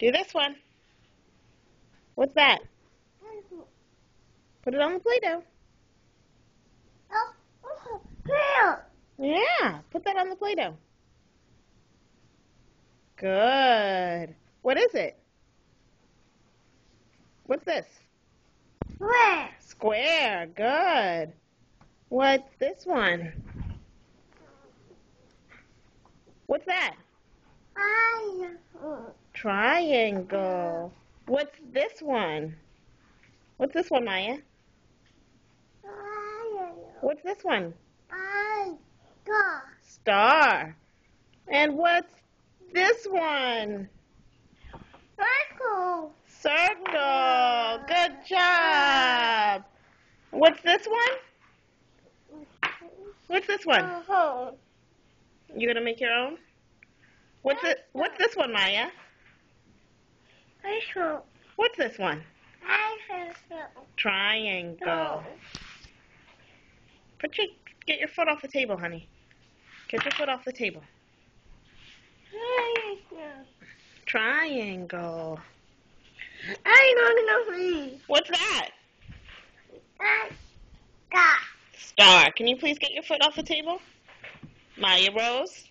Do this one. What's that? Put it on the Play-Doh. Yeah, put that on the Play-Doh. Good. What is it? What's this? Square. Good. What's this one? What's that? Triangle. What's this one? What's this one, Maya? What's this one? Star. And what's this one? Circle. Good job. What's this one? What's this one? You gonna make your own? What's this one, Maya? What's this one? Triangle. Get your foot off the table, honey. Get your foot off the table. Triangle. What's that? Star. Can you please get your foot off the table? Maya Rose.